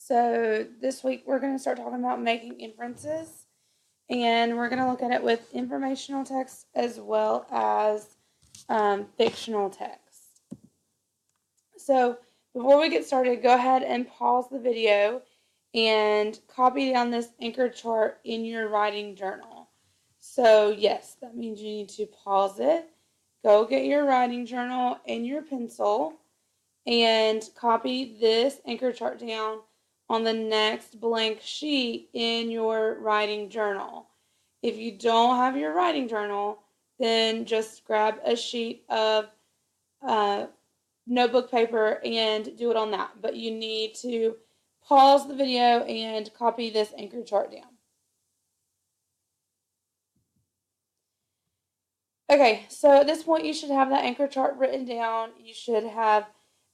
So this week we're going to start talking about making inferences, and we're going to look at it with informational text as well as fictional text. So before we get started, go ahead and pause the video and copy down this anchor chart in your writing journal. So yes, that means you need to pause it, go get your writing journal and your pencil, and copy this anchor chart down on the next blank sheet in your writing journal. If you don't have your writing journal, then just grab a sheet of notebook paper and do it on that. But you need to pause the video and copy this anchor chart down. Okay, so at this point you should have that anchor chart written down. You should have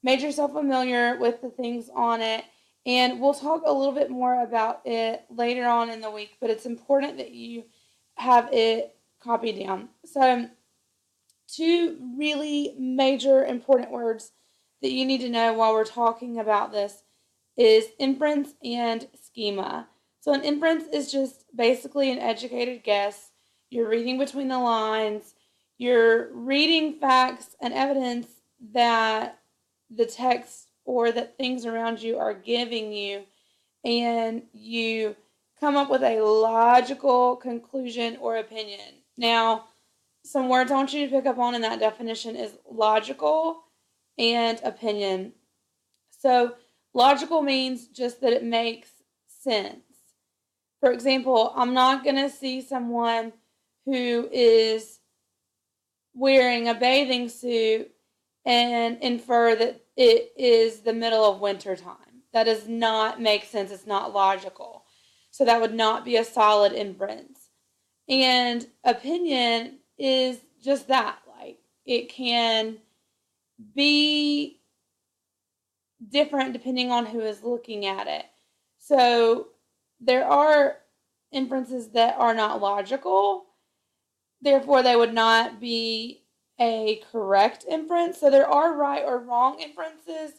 made yourself familiar with the things on it, and we'll talk a little bit more about it later on in the week, but it's important that you have it copied down. So two really major important words that you need to know while we're talking about this is inference and schema. So an inference is just basically an educated guess. You're reading between the lines. You're reading facts and evidence that the text or that things around you are giving you, and you come up with a logical conclusion or opinion. Now, some words I want you to pick up on in that definition is logical and opinion. So logical means just that it makes sense. For example, I'm not going to see someone who is wearing a bathing suit and infer that it is the middle of winter time. That does not make sense. It's not logical. So that would not be a solid inference. And opinion is just that. Like, it can be different depending on who is looking at it. So there are inferences that are not logical. Therefore, they would not be a correct inference. So there are right or wrong inferences.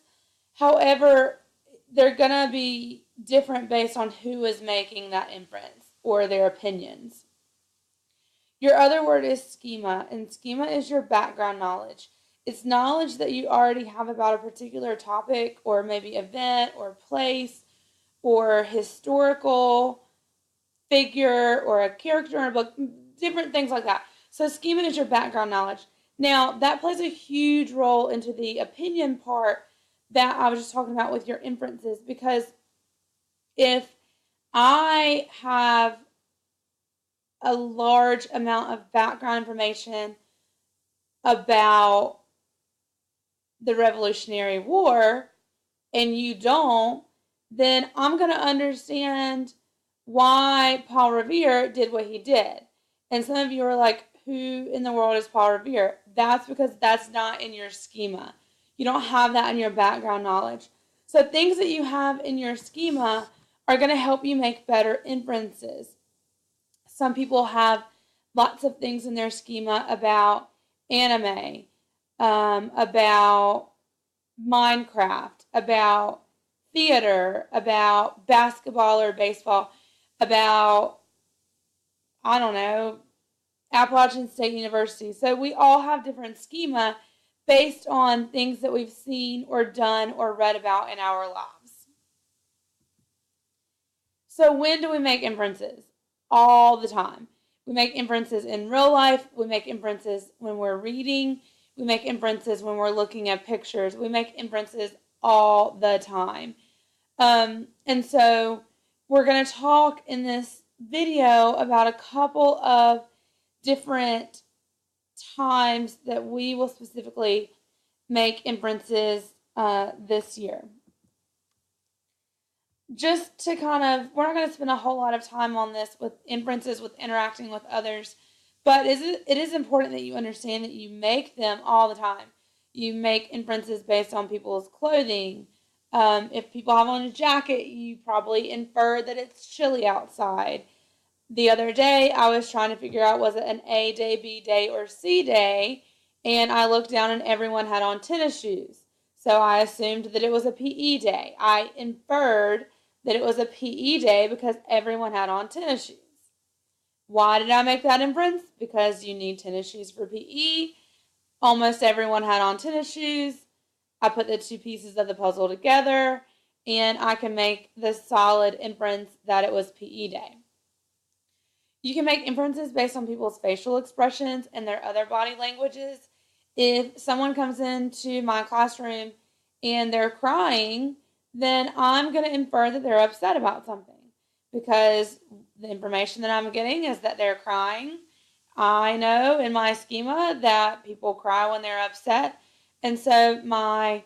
However, they're going to be different based on who is making that inference or their opinions. Your other word is schema, and schema is your background knowledge. It's knowledge that you already have about a particular topic or maybe event or place or historical figure or a character in a book, different things like that. So schema is your background knowledge. Now, that plays a huge role into the opinion part that I was just talking about with your inferences, because if I have a large amount of background information about the Revolutionary War and you don't, then I'm going to understand why Paul Revere did what he did. And some of you are like, who in the world is Paul Revere? That's because that's not in your schema. You don't have that in your background knowledge. So things that you have in your schema are going to help you make better inferences. Some people have lots of things in their schema about anime, about Minecraft, about theater, about basketball or baseball, about, I don't know, Appalachian State University. So we all have different schema based on things that we've seen or done or read about in our lives. So when do we make inferences? All the time. We make inferences in real life. We make inferences when we're reading. We make inferences when we're looking at pictures. We make inferences all the time. And so we're going to talk in this video about a couple of different times that we will specifically make inferences this year. Just to we're not going to spend a whole lot of time on this with inferences, with interacting with others, but it is important that you understand that you make them all the time. You make inferences based on people's clothing. If people have on a jacket, you probably infer that it's chilly outside. The other day, I was trying to figure out, was it an A day, B day, or C day? And I looked down and everyone had on tennis shoes. So I assumed that it was a PE day. I inferred that it was a PE day because everyone had on tennis shoes. Why did I make that inference? Because you need tennis shoes for PE. Almost everyone had on tennis shoes. I put the two pieces of the puzzle together, and I can make the solid inference that it was PE day. You can make inferences based on people's facial expressions and their other body languages. If someone comes into my classroom and they're crying, then I'm going to infer that they're upset about something because the information that I'm getting is that they're crying. I know in my schema that people cry when they're upset, and so my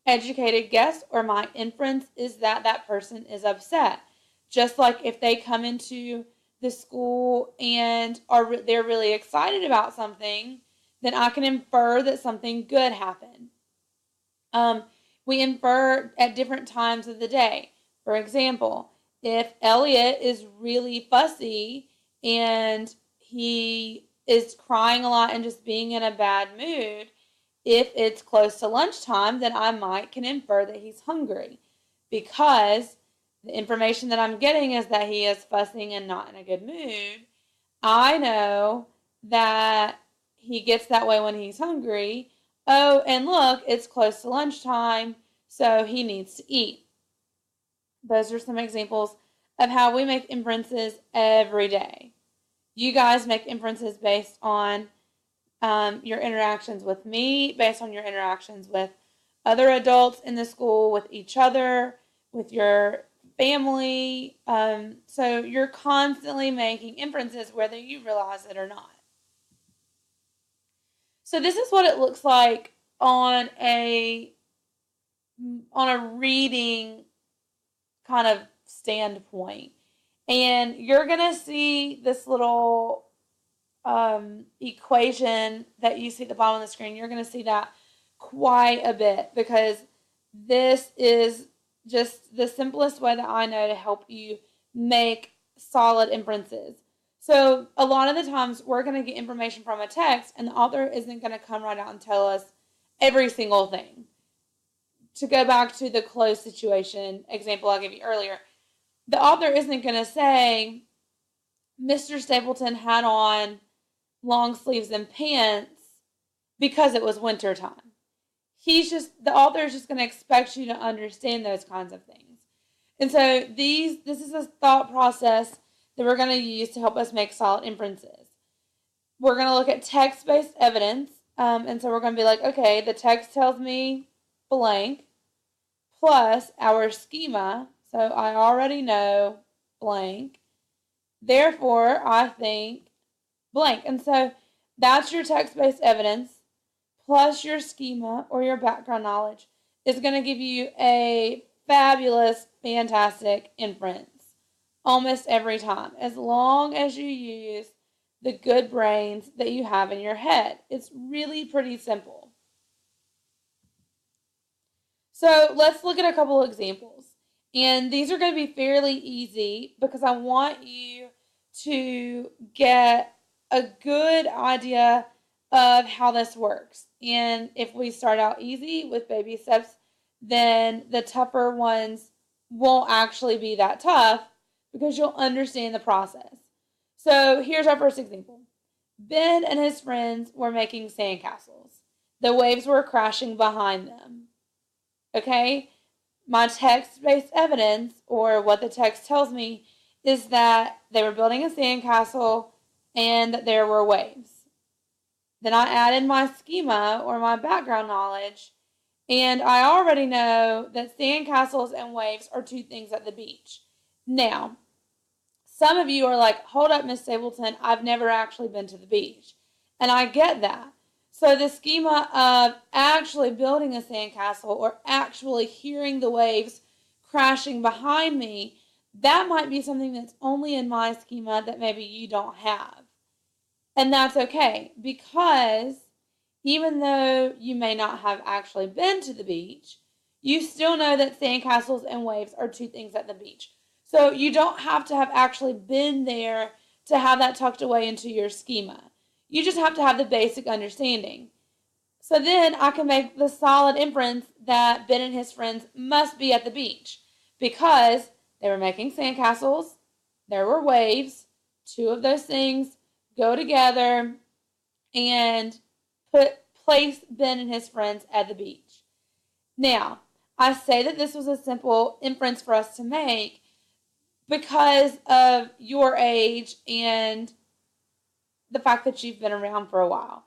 educated guess or my inference is that that person is upset. Just like if they come into the school and they're really excited about something, then I can infer that something good happened. We infer at different times of the day. For example, if Elliot is really fussy and he is crying a lot and just being in a bad mood, if it's close to lunchtime, then I can infer that he's hungry because the information that I'm getting is that he is fussing and not in a good mood. I know that he gets that way when he's hungry. Oh, and look, it's close to lunchtime, so he needs to eat. Those are some examples of how we make inferences every day. You guys make inferences based on your interactions with me, based on your interactions with other adults in the school, with each other, with your family. So you're constantly making inferences whether you realize it or not. So this is what it looks like on a reading kind of standpoint. And you're going to see this little equation that you see at the bottom of the screen. You're going to see that quite a bit because this is just the simplest way that I know to help you make solid inferences. So a lot of the times we're going to get information from a text and the author isn't going to come right out and tell us every single thing. To go back to the clothes situation example I gave you earlier, the author isn't going to say Mr. Stapleton had on long sleeves and pants because it was winter time. The author is just going to expect you to understand those kinds of things. And so this is a thought process that we're going to use to help us make solid inferences. We're going to look at text-based evidence. And so we're going to be like, okay, the text tells me blank plus our schema. So I already know blank. Therefore, I think blank. And so that's your text-based evidence plus your schema or your background knowledge is going to give you a fabulous, fantastic inference almost every time, as long as you use the good brains that you have in your head. It's really pretty simple. So let's look at a couple of examples. And these are going to be fairly easy because I want you to get a good idea of how this works. And if we start out easy with baby steps, then the tougher ones won't actually be that tough because you'll understand the process. So here's our first example. Ben and his friends were making sandcastles. The waves were crashing behind them. Okay? My text-based evidence, or what the text tells me, is that they were building a sandcastle and that there were waves. Then I added my schema or my background knowledge, and I already know that sandcastles and waves are two things at the beach. Now, some of you are like, hold up, Miss Stapleton, I've never actually been to the beach. And I get that. So the schema of actually building a sandcastle or actually hearing the waves crashing behind me, that might be something that's only in my schema that maybe you don't have. And that's okay, because even though you may not have actually been to the beach, you still know that sandcastles and waves are two things at the beach. So you don't have to have actually been there to have that tucked away into your schema. You just have to have the basic understanding. So then I can make the solid inference that Ben and his friends must be at the beach because they were making sandcastles, there were waves, two of those things go together and place Ben and his friends at the beach. Now, I say that this was a simple inference for us to make because of your age and the fact that you've been around for a while.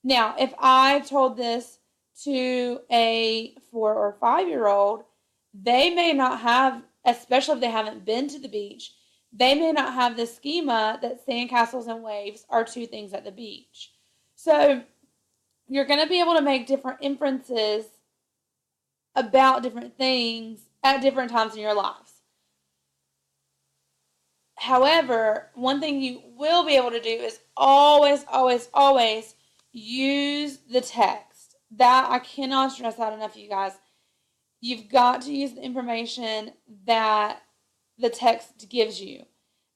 Now, if I told this to a 4 or 5-year-old, they may not have, especially if they haven't been to the beach, they may not have the schema that sandcastles and waves are two things at the beach. So you're going to be able to make different inferences about different things at different times in your lives. However, one thing you will be able to do is always, always, always use the text. That, I cannot stress that enough, you guys. You've got to use the information that the text gives you.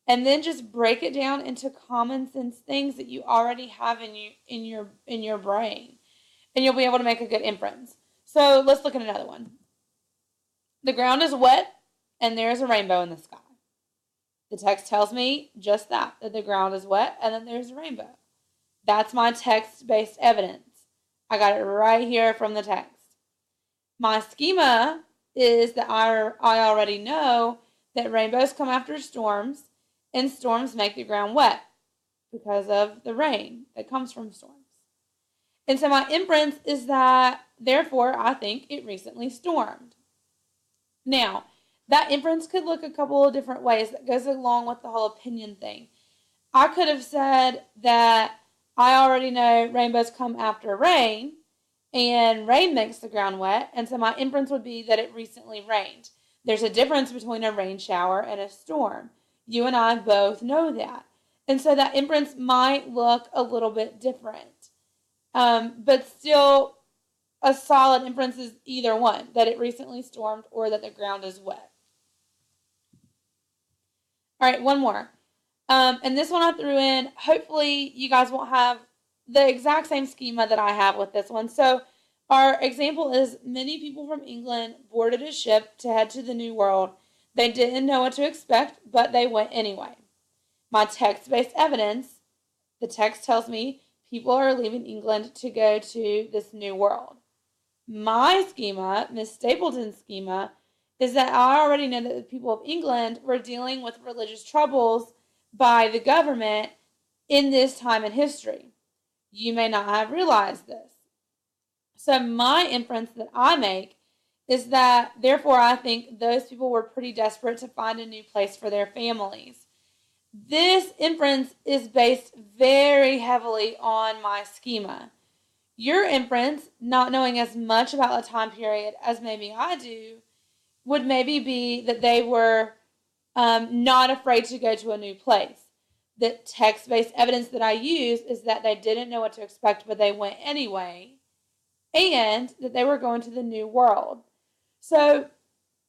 And then just break it down into common sense things that you already have in your brain. And you'll be able to make a good inference. So let's look at another one. The ground is wet and there is a rainbow in the sky. The text tells me just that the ground is wet and then there's a rainbow. That's my text-based evidence. I got it right here from the text. My schema is that I already know that rainbows come after storms, and storms make the ground wet because of the rain that comes from storms. And so my inference is that, therefore, I think it recently stormed. Now, that inference could look a couple of different ways that goes along with the whole opinion thing. I could have said that I already know rainbows come after rain, and rain makes the ground wet, and so my inference would be that it recently rained. There's a difference between a rain shower and a storm. You and I both know that. And so that inference might look a little bit different. But still, a solid inference is either one, that it recently stormed or that the ground is wet. All right, one more. And this one I threw in. Hopefully, you guys won't have the exact same schema that I have with this one. So our example is many people from England boarded a ship to head to the New World. They didn't know what to expect, but they went anyway. My text-based evidence, the text tells me people are leaving England to go to this new world. My schema, Miss Stapleton's schema, is that I already know that the people of England were dealing with religious troubles by the government in this time in history. You may not have realized this. So my inference that I make is that, therefore, I think those people were pretty desperate to find a new place for their families. This inference is based very heavily on my schema. Your inference, not knowing as much about the time period as maybe I do, would maybe be that they were not afraid to go to a new place. The text-based evidence that I use is that they didn't know what to expect, but they went anyway, and that they were going to the new world. So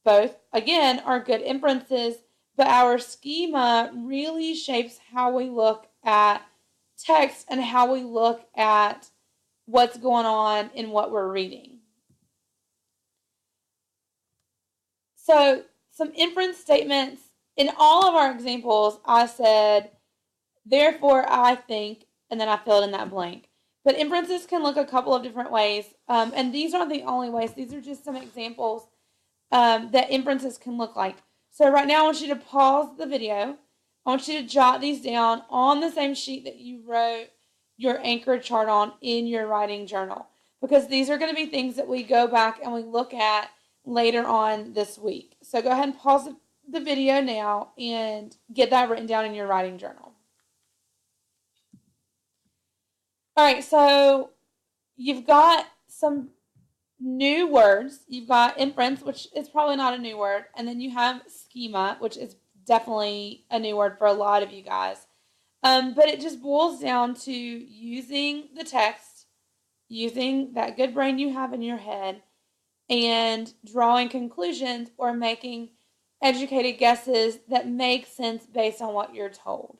both, again, are good inferences, but our schema really shapes how we look at text and how we look at what's going on in what we're reading. So some inference statements. In all of our examples, I said, therefore, I think, and then I filled in that blank. But inferences can look a couple of different ways, and these aren't the only ways. These are just some examples that inferences can look like. So right now, I want you to pause the video. I want you to jot these down on the same sheet that you wrote your anchor chart on in your writing journal, because these are going to be things that we go back and we look at later on this week. So go ahead and pause the video now and get that written down in your writing journal. All right, so you've got some new words. You've got inference, which is probably not a new word, and then you have schema, which is definitely a new word for a lot of you guys. But it just boils down to using the text, using that good brain you have in your head, and drawing conclusions or making educated guesses that make sense based on what you're told.